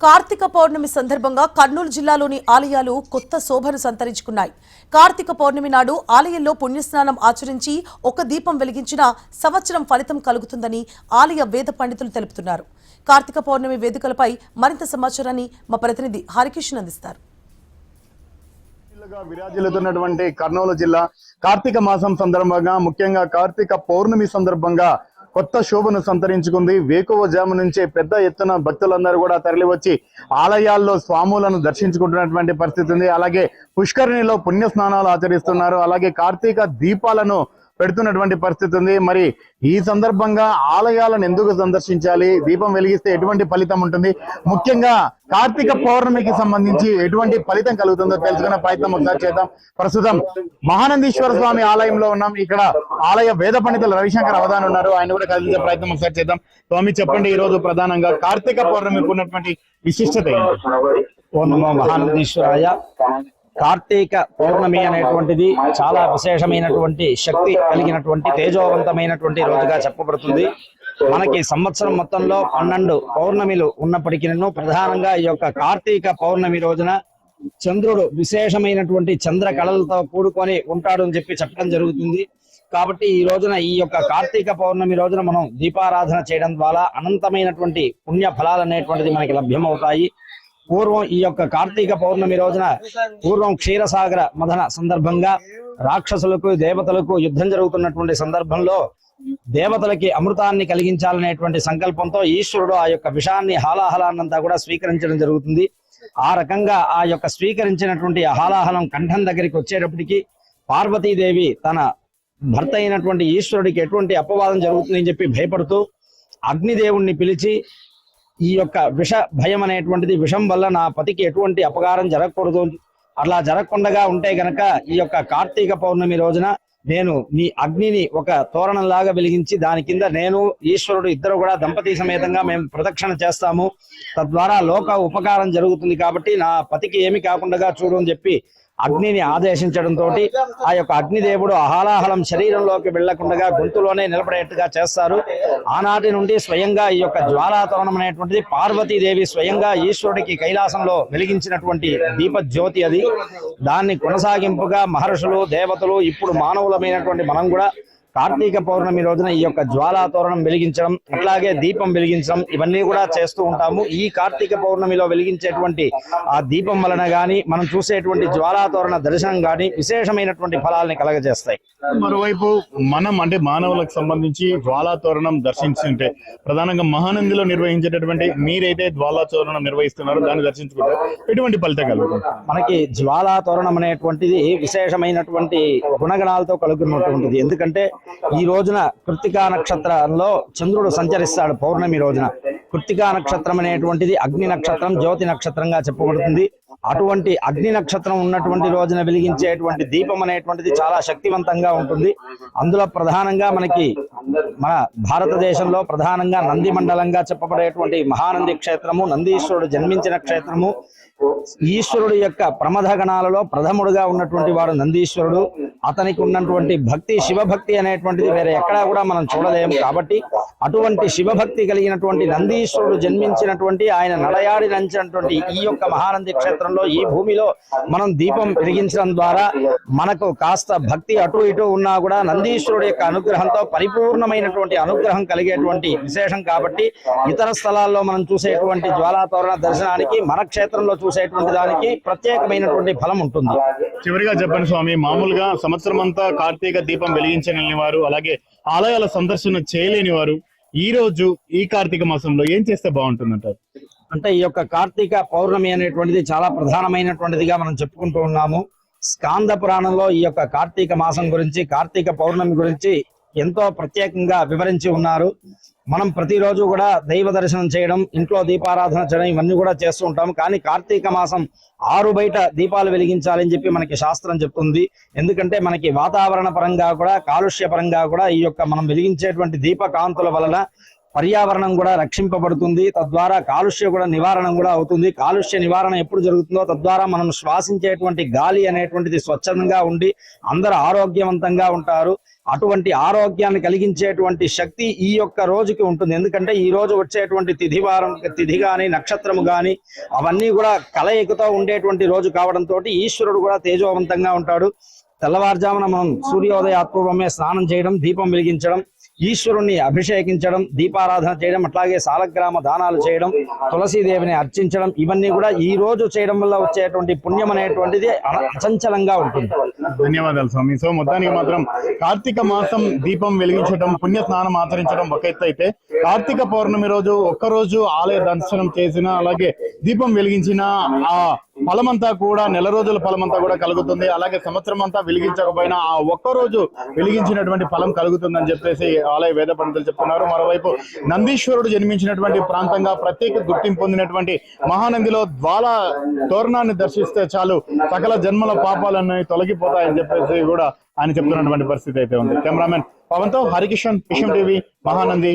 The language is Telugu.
కార్తీక పౌర్ణమి సందర్భంగా కర్నూలు జిల్లాలోని ఆలయాలు కొత్త శోభను సంతరించుకున్నాయి. కార్తీక పౌర్ణమి నాడు ఆలయంలో పుణ్యస్నానం ఆచరించి ఒక దీపం వెలిగించిన సంవత్సరం ఫలితం కలుగుతుందని ఆలయ వేద పండితులు తెలుపుతున్నారు. కార్తీక పౌర్ణమి వేదికలపై మరింత సమాచారాన్ని మా ప్రతినిధి హరికిషన్ అందిస్తారు. విరాజిల్లుతున్నటువంటి కర్నూలు జిల్లా కార్తీక మాసం సందర్భంగా ముఖ్యంగా కార్తీక పౌర్ణమి సందర్భంగా కొత్త శోభను సంతరించుకుంది. వేకువజాము నుంచే పెద్ద ఎత్తున భక్తులందరూ కూడా తరలివచ్చి ఆలయాల్లో స్వాములను దర్శించుకుంటున్నటువంటి పరిస్థితి ఉంది. అలాగే పుష్కరిణిలో పుణ్య స్నానాలు ఆచరిస్తున్నారు. అలాగే కార్తీక దీపాలను పెడుతున్నటువంటి పరిస్థితి ఉంది. మరి ఈ సందర్భంగా ఆలయాలను ఎందుకు సందర్శించాలి, దీపం వెలిగిస్తే ఎటువంటి ఫలితం ఉంటుంది, ముఖ్యంగా కార్తీక పౌర్ణమికి సంబంధించి ఎటువంటి ఫలితం కలుగుతుందో తెలుసుకునే ప్రయత్నం ఒకసారి చేద్దాం. ప్రస్తుతం మహానందీశ్వర స్వామి ఆలయంలో ఉన్నాం. ఇక్కడ ఆలయ వేద పండితులు రవిశంకర్ అవధాన్ ఉన్నారు. ఆయన కూడా కలిసే ప్రయత్నం ఒకసారి చేద్దాం. స్వామి చెప్పండి, ఈ రోజు ప్రధానంగా కార్తీక పౌర్ణమికి ఉన్నటువంటి విశిష్టత ఏంటి? ఓ నమో మహానందీశ్వరాయ. కార్తీక పౌర్ణమి అనేటువంటిది చాలా విశేషమైనటువంటి శక్తి కలిగినటువంటి తేజోవంతమైనటువంటి రోజుగా చెప్పబడుతుంది. మనకి సంవత్సరం మొత్తంలో 12 పౌర్ణమిలు ఉన్నప్పటికీ ప్రధానంగా ఈ యొక్క కార్తీక పౌర్ణమి రోజున చంద్రుడు విశేషమైనటువంటి చంద్ర కళలతో కూడుకొని ఉంటాడు అని చెప్పడం జరుగుతుంది. కాబట్టి ఈ రోజున ఈ యొక్క కార్తీక పౌర్ణమి రోజున మనం దీపారాధన చేయడం ద్వారా అనంతమైనటువంటి పుణ్య ఫలాలు అనేటువంటిది మనకి లభ్యమవుతాయి. పూర్వం ఈ యొక్క కార్తీక పౌర్ణమి రోజున క్షీరసాగర మథన సందర్భంగా రాక్షసులకు దేవతలకు యుద్ధం జరుగుతున్నటువంటి సందర్భంలో దేవతలకి అమృతాన్ని కలిగించాలనేటువంటి సంకల్పంతో ఈశ్వరుడు ఆ యొక్క విషాన్ని హాలాహలాన్నంతా కూడా స్వీకరించడం జరుగుతుంది. ఆ రకంగా ఆ యొక్క స్వీకరించినటువంటి హాలాహలం కంఠం దగ్గరికి వచ్చేటప్పటికి పార్వతీదేవి తన భర్త అయినటువంటి ఈశ్వరుడికి ఎటువంటి అపవాదం జరుగుతుందని చెప్పి భయపడుతూ అగ్నిదేవుణ్ణి పిలిచి ఈ యొక్క విష భయం అనేటువంటిది, విషం వల్ల నా పతికి ఎటువంటి అపకారం జరగకూడదు, అట్లా జరగకుండా ఉంటే గనక ఈ యొక్క కార్తీక పౌర్ణమి రోజున నేను నీ అగ్నిని ఒక తోరణంలాగా వెలిగించి దాని కింద నేను ఈశ్వరుడు ఇద్దరు కూడా దంపతి సమేతంగా మేము ప్రదక్షిణ చేస్తాము, తద్వారా లోక ఉపకారం జరుగుతుంది, కాబట్టి నా పతికి ఏమి కాకుండా చూడు అని చెప్పి అగ్నిని ఆదేశించడంతో ఆ యొక్క అగ్నిదేవుడు అహాలాహలం శరీరంలోకి వెళ్లకుండా గొంతులోనే నిలబడేట్టుగా చేస్తారు. ఆనాటి నుండి స్వయంగా ఈ యొక్క జ్వాలాతోరణం అనేటువంటిది పార్వతీదేవి స్వయంగా ఈశ్వరుడికి కైలాసంలో వెలిగించినటువంటి దీపజ్యోతి అది. దాన్ని కొనసాగింపుగా మహర్షులు, దేవతలు, ఇప్పుడు మానవులమైనటువంటి మనం కూడా కార్తీక పౌర్ణమి రోజున ఈ యొక్క జ్వాలాతోరణం వెలిగించడం, అట్లాగే దీపం వెలిగించడం ఇవన్నీ కూడా చేస్తూ ఉంటాము. ఈ కార్తీక పౌర్ణమిలో వెలిగించేటువంటి ఆ దీపం వలన గాని మనం చూసేటువంటి జ్వాలాతోరణ దర్శనం గాని విశేషమైనటువంటి ఫలాల్ని కలగజేస్తాయి. మరోవైపు మనం అంటే మానవులకు సంబంధించి జ్వాలాతోరణం దర్శించుంటే ప్రధానంగా మహానందిలో నిర్వహించేటటువంటి మీరైతే జ్వాలాతోరణం నిర్వహిస్తున్నారు, దాన్ని దర్శించుకుంటే ఎటువంటి ఫలితం కలుగుతుంది? మనకి జ్వాలాతోరణం అనేటువంటిది విశేషమైనటువంటి గుణగణాలతో కలుగుతున్నటువంటిది. ఎందుకంటే ఈ రోజున కృత్తికా నక్షత్రంలో చంద్రుడు సంచరిస్తాడు. పౌర్ణమి రోజున కృత్తికా నక్షత్రం అనేటువంటిది అగ్ని నక్షత్రం, జ్యోతి నక్షత్రంగా చెప్పబడుతుంది. అటువంటి అగ్ని నక్షత్రం ఉన్నటువంటి రోజున వెలిగించేటువంటి దీపం అనేటువంటిది చాలా శక్తివంతంగా ఉంటుంది. అందులో ప్రధానంగా మనకి మన భారతదేశంలో ప్రధానంగా నంది మండలంగా చెప్పబడేటువంటి మహానంది క్షేత్రము, నందీశ్వరుడు జన్మించిన క్షేత్రము. ఈశ్వరుడు యొక్క ప్రమథ గణాలలో ప్రథముడుగా ఉన్నటువంటి వాడు నందీశ్వరుడు. అతనికి ఉన్నటువంటి భక్తి, శివభక్తి అనేటువంటిది వేరే ఎక్కడా కూడా మనం చూడలేము. కాబట్టి అటువంటి శివభక్తి కలిగినటువంటి నందీశ్వరుడు జన్మించినటువంటి, ఆయన నడయాడినంచినటువంటి ఈ యొక్క మహానంది క్షేత్రంలో ఈ భూమిలో మనం దీపం వెలిగించడం ద్వారా మనకు కాస్త భక్తి అటు ఇటు ఉన్నా కూడా నందీశ్వరుడు యొక్క అనుగ్రహంతో పరిపూర్ణమైనటువంటి అనుగ్రహం కలిగేటువంటి విశేషం. కాబట్టి ఇతర స్థలాల్లో మనం చూసేటువంటి జ్వాలాతోరణ దర్శనానికి మన క్షేత్రంలో చూసేటువంటి దానికి ప్రత్యేకమైనటువంటి ఫలం ఉంటుంది. చివరిగా చెప్పండి స్వామి, మామూలుగా సంవత్సరం అంతా కార్తీక దీపం వెలిగించలేని వారు, అలాగే ఆలయాల సందర్శన చేయలేని వారు ఈ రోజు ఈ కార్తీక మాసంలో ఏం చేస్తే బాగుంటుందంటారు? అంటే ఈ యొక్క కార్తీక పౌర్ణమి అనేటువంటిది చాలా ప్రధానమైనటువంటిదిగా మనం చెప్పుకుంటూ ఉన్నాము. స్కాంద పురాణంలో ఈ యొక్క కార్తీక మాసం గురించి, కార్తీక పౌర్ణమి గురించి ఎంతో ప్రత్యేకంగా వివరించి ఉన్నారు. మనం ప్రతిరోజు కూడా దైవ దర్శనం చేయడం, ఇంట్లో దీపారాధన చేయడం ఇవన్నీ కూడా చేస్తూ ఉంటాము. కానీ కార్తీక మాసం 6 బయట దీపాలు వెలిగించాలని చెప్పి మనకి శాస్త్రం చెప్తుంది. ఎందుకంటే మనకి వాతావరణ పరంగా కూడా, కాలుష్య పరంగా కూడా ఈ యొక్క మనం వెలిగించేటువంటి దీప కాంతుల వలన పర్యావరణం కూడా రక్షింపబడుతుంది, తద్వారా కాలుష్య కూడా నివారణ కూడా అవుతుంది. కాలుష్య నివారణ ఎప్పుడు జరుగుతుందో తద్వారా మనం శ్వాసించేటువంటి గాలి అనేటువంటిది స్వచ్ఛంగా ఉండి అందరూ ఆరోగ్యవంతంగా ఉంటారు. అటువంటి ఆరోగ్యాన్ని కలిగించేటువంటి శక్తి ఈ యొక్క రోజుకి ఉంటుంది. ఎందుకంటే ఈ రోజు వచ్చేటువంటి తిథి గాని నక్షత్రము గాని అవన్నీ కూడా కలయికతో ఉండేటువంటి రోజు కావడంతో ఈశ్వరుడు కూడా తేజోవంతంగా ఉంటాడు. తెల్లవారుజామున మనం సూర్యోదయాత్పూర్వమే స్నానం చేయడం, దీపం వెలిగించడం, ఈశ్వరుణ్ణి అభిషేకించడం, దీపారాధన చేయడం, అట్లాగే సాలగ్రామ దానాలు చేయడం, తులసీదేవిని అర్చించడం, ఇవన్నీ కూడా ఈ రోజు చేయడం వల్ల వచ్చేటువంటి పుణ్యం అనేటువంటిది అచంచలంగా ఉంటుంది. ధన్యవాదాలు స్వామి. సో మొత్తానికి మాత్రం కార్తీక మాసం దీపం వెలిగించడం, పుణ్య స్నానం ఆచరించడం ఒక ఎత్తు అయితే, కార్తీక పౌర్ణమి రోజు ఒక్కరోజు ఆలయ దర్శనం చేసిన అలాగే దీపం వెలిగించిన ఆ ఫలమంతా కూడా నెల రోజుల ఫలమంతా కూడా కలుగుతుంది. అలాగే సంవత్సరం అంతా వెలిగించకపోయినా ఆ ఒక్కరోజు వెలిగించినటువంటి ఫలం కలుగుతుందని చెప్పేసి ఆలయ వేద పండితులు చెప్తున్నారు. మరోవైపు నందీశ్వరుడు జన్మించినటువంటి ప్రాంతంగా ప్రత్యేక గుర్తింపు పొందినటువంటి మహానందిలో జ్వాల తోరణాన్ని దర్శిస్తే చాలు సకల జన్మల పాపాలన్నీ తొలగిపోతాయని చెప్పేసి కూడా ఆయన చెప్తున్నటువంటి పరిస్థితి అయితే ఉంది. కెమెరామెన్ పవన్తో హరికిషన్, విషయం టీవీ, మహానంది.